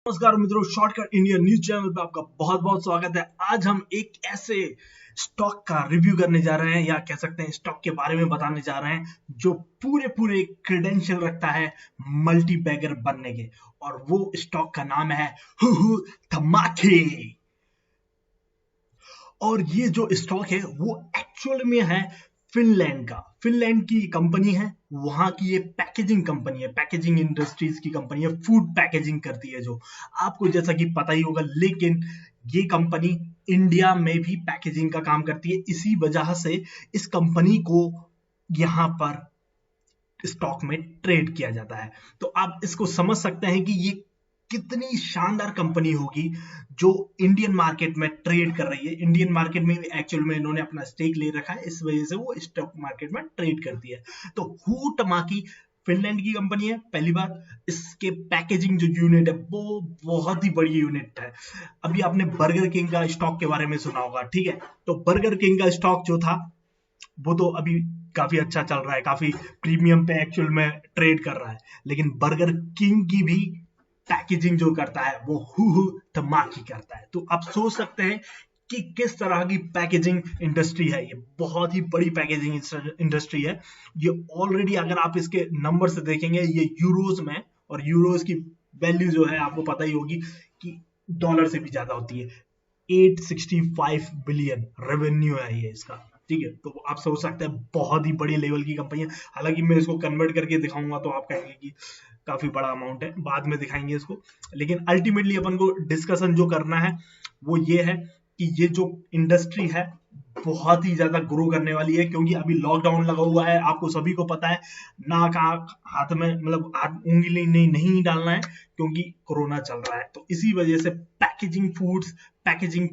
नमस्कार मित्रों, shortcut India news channel पे आपका बहुत बहुत स्वागत है। आज हम एक ऐसे स्टॉक का रिव्यू करने जा रहे हैं, या कह सकते हैं स्टॉक के बारे में बताने जा रहे हैं जो पूरे पूरे क्रेडेंशियल रखता है मल्टी बैगर बनने के। और वो स्टॉक का नाम है हुहु धमाके। और ये जो स्टॉक है वो एक्चुअल में है फिनलैंड का। फिनलैंड की कंपनी है, वहां की ये पैकेजिंग कंपनी है, पैकेजिंग इंडस्ट्रीज की कंपनी है, फूड पैकेजिंग करती है जो आपको जैसा कि पता ही होगा। लेकिन ये कंपनी इंडिया में भी पैकेजिंग का काम करती है, इसी वजह से इस कंपनी को यहाँ पर स्टॉक में ट्रेड किया जाता है। तो आप इसको समझ सकते हैं कि ये कितनी शानदार कंपनी होगी जो इंडियन मार्केट में ट्रेड कर रही है। इंडियन मार्केट में एक्चुअल में इन्होंने अपना स्टेक ले रखा है, इस वजह से वो स्टॉक मार्केट में ट्रेड करती है। तो हुटामाकी फिनलैंड की कंपनी है। पहली बात, इसके पैकेजिंग जो यूनिट है वो बहुत ही बड़ी यूनिट है। अभी आपने बर्गर किंग का स्टॉक के बारे में सुना होगा, ठीक है। तो बर्गर किंग का स्टॉक जो था वो तो अभी काफी अच्छा चल रहा है, काफी प्रीमियम पे एक्चुअल में ट्रेड कर रहा है। लेकिन बर्गर किंग की भी पैकेजिंग जो करता है वो हुहु धमाके करता है। तो आप सोच सकते हैं कि किस तरह की पैकेजिंग इंडस्ट्री है। ये बहुत ही बड़ी पैकेजिंग इंडस्ट्री है। ये ऑलरेडी अगर आप इसके नंबर से देखेंगे, ये यूरोज में, और यूरोज की वैल्यू जो है आपको पता ही होगी कि डॉलर से भी ज्यादा होती है। 865 बिलियन रेवेन्यू है ये इसका, ठीक है। तो आप सोच सकते हैं बहुत ही बड़ी लेवल की कंपनी है। हालांकि मैं इसको कन्वर्ट करके दिखाऊंगा तो आप कहेंगे कि काफी बड़ा अमाउंट है, बाद में दिखाएंगे इसको। लेकिन अल्टीमेटली अपन को डिस्कशन जो करना है वो ये है कि ये जो इंडस्ट्री है बहुत ही ज्यादा ग्रो करने वाली है, क्योंकि अभी लॉकडाउन लगा हुआ है, आपको सभी को पता है। नाक आंख हाथ में, मतलब हाथ उंगली नहीं डालना है, क्योंकि कोरोना चल रहा है। तो इसी वजह से पैकेजिंग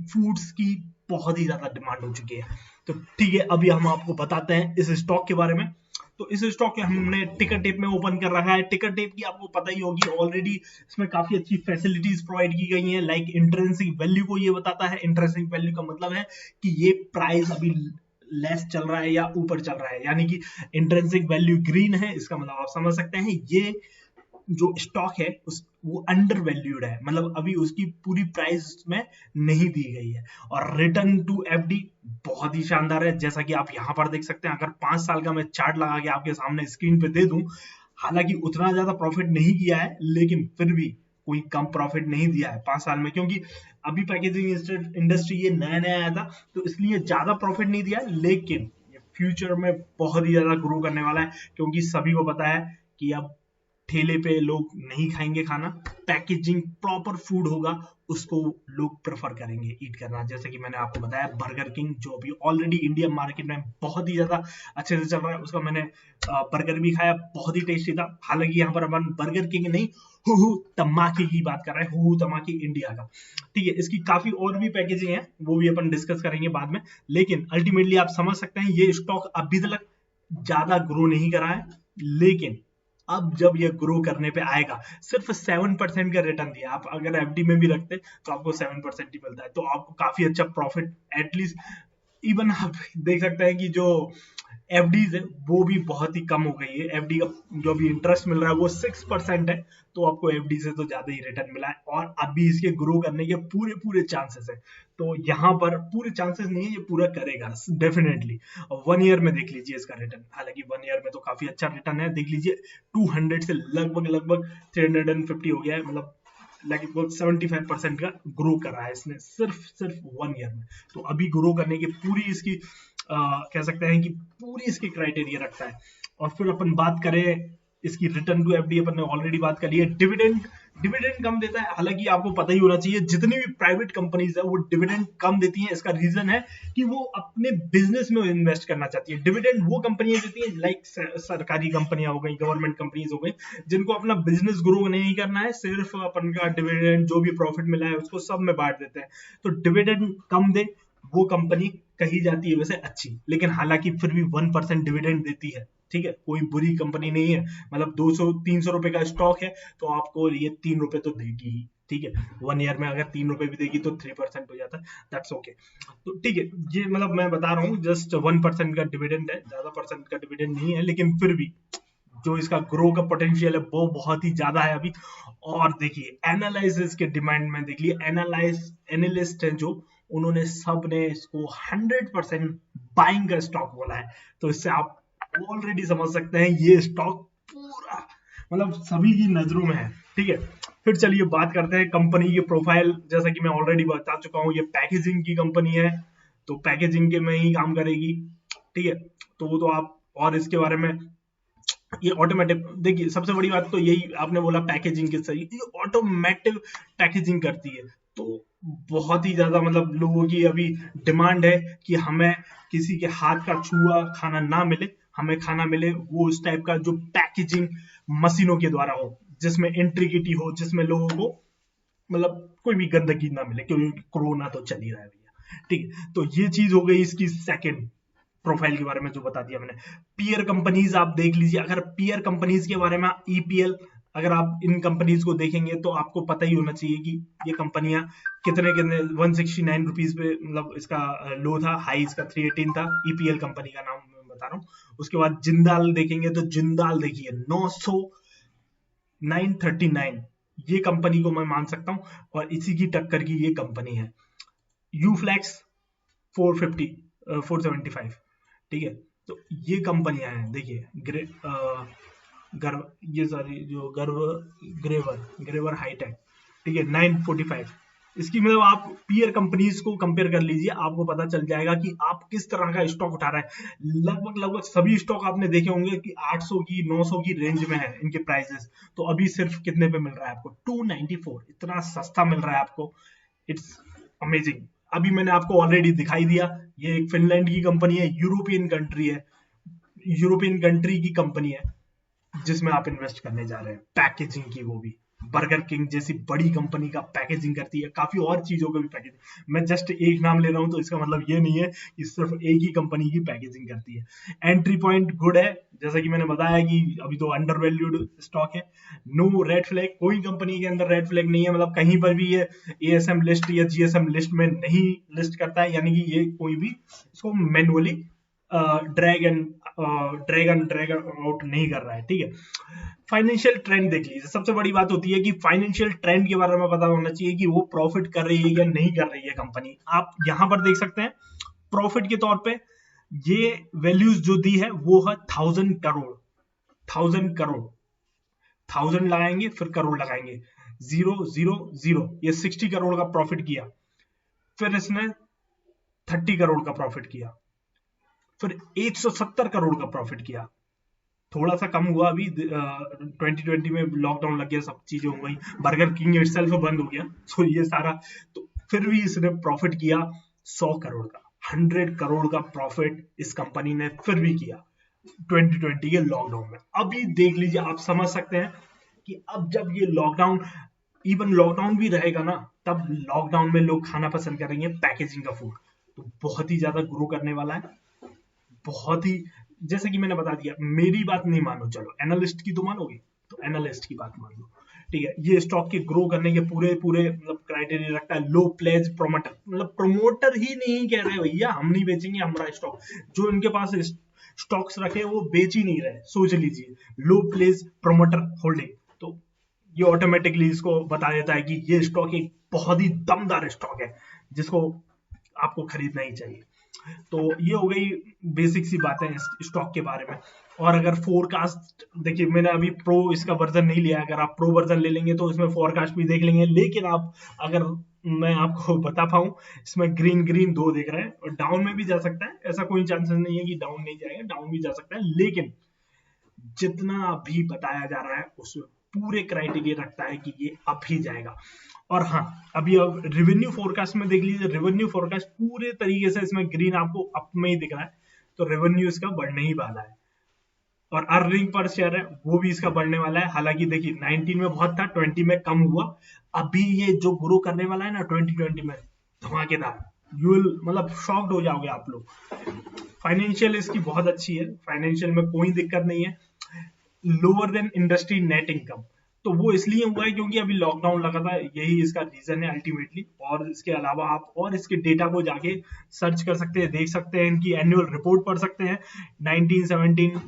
फूड्स की बहुत ही ज्यादा डिमांड हो चुकी है। तो ठीक है, अभी हम आपको बताते हैं इस स्टॉक के बारे में। तो इस स्टॉक के हमने टिकर टेप में ओपन कर रखा है। टिकर टेप की आपको पता ही होगी, ऑलरेडी इसमें काफी अच्छी फैसिलिटीज प्रोवाइड की गई हैं। लाइक इंट्रिंसिक वैल्यू को ये बताता है। इंट्रिंसिक वैल्यू का मतलब है कि ये प्राइस अभी लेस चल रहा है या ऊपर चल रहा है, यानी कि इंट्रिंसिक वैल्यू ग्रीन है, इसका मतलब आप समझ सकते हैं ये जो स्टॉक है वो अंडर वैल्यूड है, मतलब अभी उसकी पूरी प्राइस में नहीं दी गई है। और रिटर्न टू एफडी बहुत ही शानदार है, जैसा कि आप यहाँ पर देख सकते हैं। अगर 5 साल का मैं चार्ट लगा के आपके सामने स्क्रीन पे दे दूं, हालांकि उतना ज्यादा प्रॉफिट नहीं किया है, लेकिन फिर भी कोई कम प्रॉफिट नहीं दिया है 5 साल में, क्योंकि अभी पैकेजिंग इंडस्ट्री ये नया नया आया था, तो इसलिए ज्यादा प्रॉफिट नहीं दिया। लेकिन फ्यूचर में बहुत ही ज्यादा ग्रो करने वाला है, क्योंकि सभी को पता है कि अब ठेले पे लोग नहीं खाएंगे खाना, पैकेजिंग प्रॉपर फूड होगा उसको लोग प्रेफर करेंगे ईट करना। जैसे कि मैंने आपको बताया बर्गर किंग, जो अभी ऑलरेडी इंडियन मार्केट में बहुत ही ज्यादा अच्छे से चल रहा है, उसका मैंने बर्गर भी खाया, बहुत ही टेस्टी था। हालांकि यहाँ पर अपन बर्गर किंग नहीं, हुहु धमाके की बात कर रहे हैं, हुहु धमाके इंडिया का, ठीक है। इसकी काफी और भी पैकेजिंग है, वो भी अपन डिस्कस करेंगे बाद में। लेकिन अल्टीमेटली आप समझ सकते हैं ये स्टॉक अभी तक ज्यादा ग्रो नहीं करा है, लेकिन अब जब ये ग्रो करने पे आएगा, सिर्फ 7% का रिटर्न दिया। आप अगर एफडी में भी रखते तो आपको 7% ही मिलता है, तो आपको काफी अच्छा प्रॉफिट एटलीस्ट। इवन आप देख सकते हैं कि जो एफडीज है वो भी बहुत ही कम हो गई है। एफडी का जो भी इंटरेस्ट मिल रहा है वो 6% है, तो आपको एफडी से तो ज्यादा ही रिटर्न मिला है। और अभी इसके ग्रो करने के पूरे पूरे चांसेस है। तो यहाँ पर पूरे चांसेस नहीं है, ये पूरा करेगा डेफिनेटली। 1 ईयर में देख लीजिए इसका रिटर्न, हालांकि 1 ईयर में तो काफी अच्छा रिटर्न है। देख लीजिए 200 से लगभग 350 हो गया है, मतलब लगभग 75% का ग्रो कर रहा है इसने सिर्फ 1 ईयर में। तो अभी ग्रो करने की पूरी इसकी कह सकते हैं कि पूरी इसकी क्राइटेरिया रखता है। और फिर अपन बात करें इसकी रिटर्न टू एफडी, अपन ने ऑलरेडी बात कर ली है। डिविडेंड कम देता है, हालांकि आपको पता ही होना चाहिए जितनी भी प्राइवेट कंपनीज है वो डिविडेंड कम देती हैं। इसका रीजन है कि वो अपने बिजनेस में इन्वेस्ट करना चाहती है। डिविडेंड वो कंपनियां देती है, लाइक सरकारी कंपनियां हो गई, गवर्नमेंट कंपनीज हो गई, जिनको अपना बिजनेस ग्रो नहीं करना है, सिर्फ अपन का डिविडेंड जो भी प्रॉफिट मिला है उसको सब में बांट देते हैं। तो डिविडेंड कम दे वो कंपनी कही जाती है वैसे अच्छी, लेकिन हालांकि फिर भी 1% डिविडेंड देती है, ठीक है। कोई बुरी कंपनी नहीं है, मतलब 200-300 रुपए का स्टॉक है तो आपको ये 3 रुपए तो देगी ही, ठीक है। 1 ईयर में अगर 3 रुपए भी देगी तो 3% हो जाता है, दैट्स ओके। तो ठीक है, ये मतलब मैं बता रहा हूँ जस्ट 1% का डिविडेंड है, ज्यादा परसेंट का डिविडेंड नहीं है, लेकिन फिर भी जो इसका ग्रो का पोटेंशियल है वो बहुत ही ज्यादा है अभी। और देखिए एनालिसिस के डिमांड में देख लिए, एनालिस्ट हैं जो, उन्होंने सब ने इसको 100% बाइंग का स्टॉक बोला है। तो इससे आप ऑलरेडी समझ सकते हैं ये स्टॉक पूरा मतलब सभी की नजरों में है। ठीक है, फिर चलिए बात करते हैं कंपनी की प्रोफाइल। जैसा कि मैं ऑलरेडी बता चुका हूँ, ये पैकेजिंग की कंपनी है, तो पैकेजिंग के में ही काम करेगी। ठीक है, तो वो तो आप, और इसके बारे में ये ऑटोमेटिक, देखिए सबसे बड़ी बात तो यही आपने बोला पैकेजिंग के सही, ये ऑटोमेटिक पैकेजिंग करती है। तो बहुत ही ज्यादा मतलब लोगों की अभी डिमांड है कि हमें किसी के हाथ का छुआ खाना ना मिले, हमें खाना मिले वो उस टाइप का जो पैकेजिंग मशीनों के द्वारा हो, जिसमें इंट्रिकिटी हो, जिसमें लोगों को मतलब कोई भी गंदगी ना मिले, क्योंकि कोरोना तो चल ही रहा है भैया। ठीक है, तो ये चीज हो गई इसकी सेकंड प्रोफाइल के बारे में जो बता दिया मैंने। पीयर कंपनीज आप देख लीजिए, अगर पीयर कंपनीज के बारे में ईपीएल, अगर आप इन कंपनीज को देखेंगे तो आपको पता ही होना चाहिए कि ये कंपनियां कितने कितने 169 रुपीज पे मतलब इसका लो था, हाई इसका 318 था। ईपीएल कंपनी का नाम मैं बता रहा हूँ। उसके बाद जिंदाल देखेंगे तो जिंदाल देखिए 939, ये कंपनी को मैं मान सकता हूँ, और इसी की टक्कर की ये कंपनी है। यूफ्लेक्स 475। ठीक है, तो ये कंपनियां हैं देखिए, ये सारी जो ग्रेवर हाईटेक, ठीक है 945। इसकी मतलब आप पीयर कंपनीज को कंपेयर कर लीजिए, आपको पता चल जाएगा कि आप किस तरह का स्टॉक उठा रहे हैं। लगभग सभी स्टॉक आपने देखे होंगे कि 800 की 900 की रेंज में है इनके प्राइसेस, तो अभी सिर्फ कितने पे मिल रहा है आपको? 294, इतना सस्ता मिल रहा है आपको। It's amazing. अभी मैंने आपको ऑलरेडी दिखाई दिया, ये एक फिनलैंड की कंपनी है, यूरोपियन कंट्री है, यूरोपियन कंट्री की कंपनी है जिसमें आप इन्वेस्ट करने जा रहे हैं। पैकेजिंग की, वो भी बर्गर किंग जैसी बड़ी कंपनी का पैकेजिंग करती है, काफी और चीजों का भी पैकेजिंग। मैं जस्ट एक नाम ले रहा हूं तो इसका मतलब ये नहीं है कि सिर्फ एक ही कंपनी की पैकेजिंग करती है। एंट्री पॉइंट गुड है, जैसा कि मैंने बताया कि अभी तो अंडर वैल्यूड स्टॉक है। नो रेड फ्लैग, कोई कंपनी के अंदर रेड फ्लैग नहीं है, मतलब कहीं पर भी ये एएसएम लिस्ट या जीएसएम लिस्ट में नहीं लिस्ट करता है, यानी कि ये कोई भी इसको मैनुअली ड्रैग आउट नहीं कर रहा है। ठीक है, फाइनेंशियल ट्रेंड देख लीजिए। सबसे बड़ी बात होती है कि फाइनेंशियल ट्रेंड के बारे में पता होना चाहिए कि वो प्रॉफिट कर रही है या नहीं कर रही है कंपनी। आप यहां पर देख सकते हैं प्रॉफिट के तौर पे ये वैल्यूज जो दी है वो है 1000 करोड़। 1000 लगाएंगे फिर करोड़ लगाएंगे, 000, ये 60 करोड़ का प्रॉफिट किया। फिर इसने 30 करोड़ का प्रॉफिट किया, फिर 170 करोड़ का प्रॉफिट किया। थोड़ा सा कम हुआ अभी 2020 में, लॉकडाउन लग गया, सब चीजें हो गई, बर्गर किंग इटसेल्फ बंद हो गया, तो ये सारा, तो फिर भी इसने प्रॉफिट किया 100 करोड़ का, 100 करोड़ का प्रॉफिट इस कंपनी ने फिर भी किया 2020 के लॉकडाउन में। अभी देख लीजिए, आप समझ सकते हैं कि अब जब ये लॉकडाउन, इवन लॉकडाउन भी रहेगा ना, तब लॉकडाउन में लोग खाना पसंद करेंगे पैकेजिंग का फूड, तो बहुत ही ज्यादा ग्रो करने वाला है। बहुत ही, जैसे कि मैंने बता दिया, मेरी बात नहीं मानो, चलो एनालिस्ट की तो मानोगे, तो एनालिस्ट की बात मान लो। ठीक है, ये स्टॉक के ग्रो करने के पूरे मतलब क्राइटेरिया रखता है। लो प्लेज प्रोमोटर, मतलब प्रोमोटर ही नहीं कह रहे भैया हम नहीं बेचेंगे हमारा स्टॉक, जो इनके पास स्टॉक्स रखे वो बेच ही नहीं रहे, सोच लीजिए, लो प्लेज प्रोमोटर होल्डिंग। तो ये ऑटोमेटिकली इसको बता देता है कि ये स्टॉक एक बहुत ही दमदार स्टॉक है जिसको आपको खरीदना ही चाहिए। तो ये हो गई बेसिक सी बातें स्टॉक के बारे में। और अगर फोरकास्ट देखिए, मैंने अभी प्रो इसका वर्जन नहीं लिया, अगर आप प्रो वर्जन ले लेंगे तो इसमें फोरकास्ट भी देख लेंगे, लेकिन आप, अगर मैं आपको बता पाऊं, इसमें ग्रीन 2 देख रहे हैं, और डाउन में भी जा सकता है, ऐसा कोई चांसेस नहीं है कि डाउन नहीं जाएगा, डाउन भी जा सकता है, लेकिन जितना भी बताया जा रहा है उसमें पूरे क्राइटेरिया रखता है कि ये अप ही जाएगा। और हाँ, अभी अब रेवेन्यू फोरकास्ट में देख लीजिए, रेवेन्यू फोरकास्ट पूरे तरीके से इसमें ग्रीन आपको अप में ही दिख रहा है, तो रेवेन्यू इसका बढ़ने ही वाला है। और अर्निंग पर शेयर है वो भी इसका बढ़ने वाला है। हालांकि देखिए 19 में बहुत था, 20 में कम हुआ, अभी ये जो ग्रो करने वाला है ना 2020 में, धमाकेदार, यू विल मतलब शॉक्ड हो जाओगे आप लोग। फाइनेंशियल इसकी बहुत अच्छी है, फाइनेंशियल में कोई दिक्कत नहीं है। Lower than industry net income, तो वो इसलिए हुआ है क्योंकि अभी लॉकडाउन लगा था, यही इसका रीजन है अल्टीमेटली। और इसके अलावा आप और इसके डेटा को जाके सर्च कर सकते हैं, देख सकते हैं, इनकी एनुअल रिपोर्ट पढ़ सकते हैं। 1917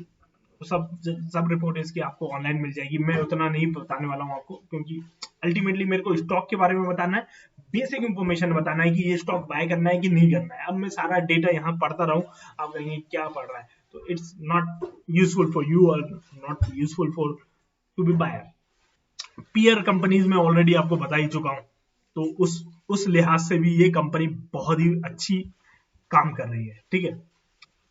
सब रिपोर्ट इसकी आपको ऑनलाइन मिल जाएगी। मैं उतना नहीं बताने वाला हूँ आपको, क्योंकि अल्टीमेटली मेरे को स्टॉक के बारे में बताना है, बेसिक इंफॉर्मेशन बताना है कि ये स्टॉक बाय करना है कि नहीं करना है। अब मैं सारा डेटा यहाँ पढ़ता रहूं, आप कहेंगे क्या पढ़ रहा है, तो it's not useful for you और not useful for to be buyer. Peer companies में ऑलरेडी आपको बता ही चुका हूँ, तो उस लिहाज से भी ये कंपनी बहुत ही अच्छी काम कर रही है। ठीक है,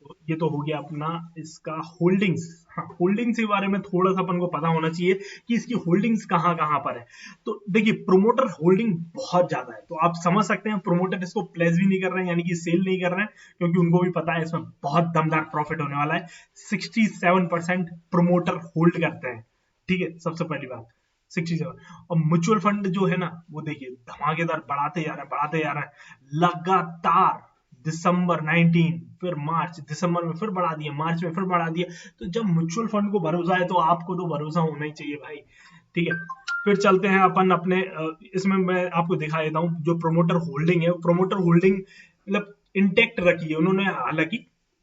तो ये तो हो गया अपना इसका होल्डिंग्स। हाँ, होल्डिंग्स के बारे में थोड़ा सा अपन को पता होना चाहिए कि इसकी होल्डिंग्स कहाँ कहाँ पर है। तो देखिए, प्रोमोटर होल्डिंग बहुत ज्यादा है, तो आप समझ सकते हैं प्रोमोटर इसको प्लेस भी नहीं कर रहे हैं, यानी कि सेल नहीं कर रहे हैं, क्योंकि उनको भी पता है इसमें बहुत दमदार प्रॉफिट होने वाला है। 67% प्रोमोटर होल्ड करते हैं। ठीक है, सबसे पहली बात 67। और म्यूचुअल फंड जो है ना, वो देखिए धमाकेदार बढ़ाते जा रहे हैं लगातार। दिसंबर 19, फिर मार्च, दिसंबर में फिर बढ़ा दिया, मार्च में फिर बढ़ा दिया। तो जब म्यूचुअल फंड को भरोसा है तो आपको तो भरोसा होना ही चाहिए भाई। ठीक है, फिर चलते हैं अपन अपने इसमें मैं आपको दिखा देता हूँ जो प्रोमोटर होल्डिंग है। प्रोमोटर होल्डिंग मतलब इंटेक्ट रखी है उन्होंने, हालांकि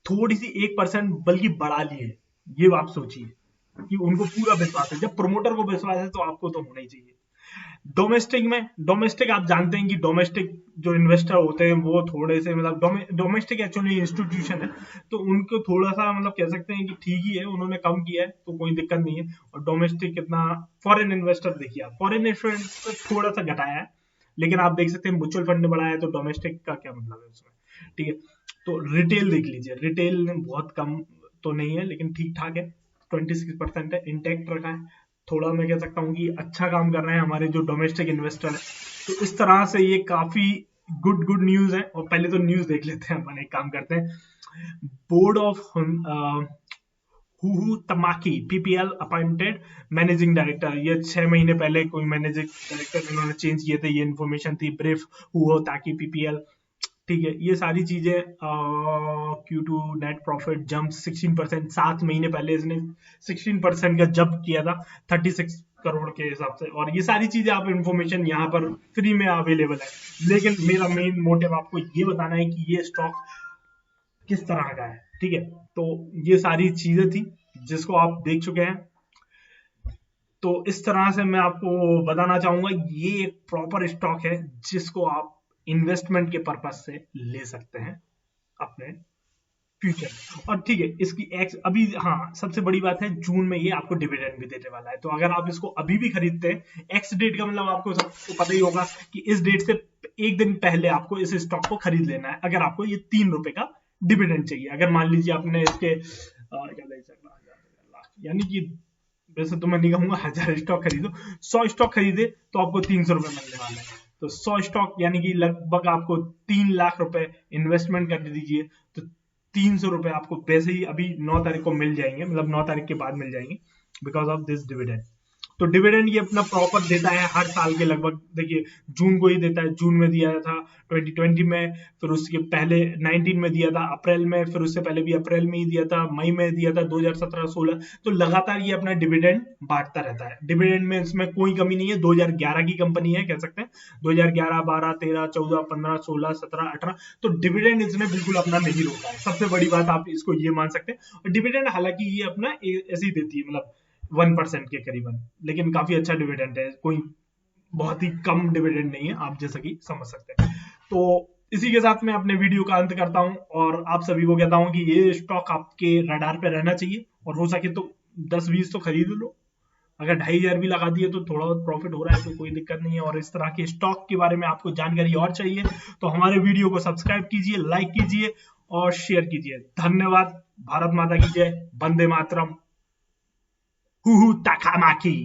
थोड़ी सी 1% बल्कि बढ़ा ली है। ये आप सोचिए कि उनको पूरा विश्वास है। जब प्रोमोटर को विश्वास है तो आपको तो होना ही चाहिए। डोमेस्टिक आप जानते हैं कि डोमेस्टिक जो इन्वेस्टर होते हैं वो थोड़े से मतलब डोमेस्टिक एक्चुअली इंस्टीट्यूशन है, तो उनको थोड़ा सा मतलब कह सकते हैं कि ठीक ही है, उन्होंने कम किया है तो कोई दिक्कत नहीं है। और डोमेस्टिक कितना, फॉरेन इन्वेस्टर देखिए आप, फॉरेन इन्वेस्टर थोड़ा सा घटाया है, लेकिन आप देख सकते हैं म्यूचुअल फंड ने बढ़ाया है, तो डोमेस्टिक का क्या मतलब है उसमें। ठीक है, तो रिटेल देख लीजिए, रिटेल बहुत कम तो नहीं है लेकिन ठीक ठाक है, 26% है, इंटैक्ट रखा है। थोड़ा मैं कह सकता हूँ कि अच्छा काम कर रहे हैं हमारे जो डोमेस्टिक इन्वेस्टर है। तो इस तरह से ये काफी गुड न्यूज है। और पहले तो न्यूज देख लेते हैं, अपन एक काम करते हैं। बोर्ड ऑफ हुहू तमाकी पीपीएल अपॉइंटेड मैनेजिंग डायरेक्टर। ये 6 महीने पहले कोई मैनेजिंग डायरेक्टर इन्होंने चेंज किए थे, ये इन्फॉर्मेशन थी ब्रीफ हुहो ताकि पीपीएल। ठीक है, ये सारी चीजें Q2 नेट प्रॉफिट जंप 16%। 7 महीने पहले इसने 16% का जंप किया था 36 करोड़ के हिसाब से। और ये सारी चीजें आप इंफॉर्मेशन यहाँ पर फ्री में अवेलेबल है, लेकिन मेरा मेन मोटिव आपको ये बताना है कि ये स्टॉक किस तरह का है। ठीक है, तो ये सारी चीजें थी जिसको आप देख चुके हैं। तो इस तरह से मैं आपको बताना चाहूंगा ये एक प्रॉपर स्टॉक है जिसको आप इन्वेस्टमेंट के पर्पज से ले सकते हैं अपने फ्यूचर। और ठीक है, इसकी एक्स अभी, हाँ सबसे बड़ी बात है, जून में ये आपको डिविडेंड भी देने वाला है। तो अगर आप इसको अभी भी खरीदते हैं, एक्स डेट का मतलब आपको सबको पता ही होगा कि इस डेट से एक दिन पहले आपको इस स्टॉक को खरीद लेना है, अगर आपको ये 3 रुपए का डिविडेंड चाहिए। अगर मान लीजिए आपने इसके यानी कि वैसे तो मैं नहीं कहूंगा 1000 स्टॉक खरीदो, 100 स्टॉक खरीदे तो आपको 300 रुपए मिलने वाला है। तो 100 स्टॉक यानी कि लगभग आपको 3 लाख रुपए इन्वेस्टमेंट कर दीजिए, तो 300 रुपए आपको वैसे ही अभी 9 तारीख को मिल जाएंगे, मतलब 9 तारीख के बाद मिल जाएंगे बिकॉज ऑफ दिस डिविडेंड। तो डिविडेंड ये अपना प्रॉपर देता है हर साल के लगभग। देखिए जून को ही देता है, जून में दिया था 2020 में, फिर उसके पहले 19 में दिया था अप्रैल में, फिर उससे पहले भी अप्रैल में ही दिया था, मई में दिया था 2017-16। तो लगातार ये अपना डिविडेंड बांटता रहता है। डिविडेंड में इसमें कोई कमी नहीं है। 2011 की कंपनी है कह सकते हैं, 2011, 12, 13, 14, 15, 16, 17, 18। तो डिविडेंड इसने बिल्कुल अपना नहीं रोका है, सबसे बड़ी बात आप इसको ये मान सकते हैं। और डिविडेंड हालांकि ये अपना ऐसे ही देती है, मतलब 1% के करीबन, लेकिन काफी अच्छा डिविडेंड है, कोई बहुत ही कम डिविडेंड नहीं है, आप जैसा कि समझ सकते हैं। तो इसी के साथ मैं अपने वीडियो का अंत करता हूं और आप सभी को कहता हूं कि ये स्टॉक आपके रडार पे रहना चाहिए, और हो सके तो 10-20 तो खरीद लो। अगर 2500 भी लगा दिए तो थोड़ा बहुत प्रॉफिट हो रहा है तो कोई दिक्कत नहीं है। और इस तरह के स्टॉक के बारे में आपको जानकारी और चाहिए तो हमारे वीडियो को सब्सक्राइब कीजिए, लाइक कीजिए और शेयर कीजिए। धन्यवाद। भारत माता की जय। वंदे मातरम। हुहू ताकामाकी।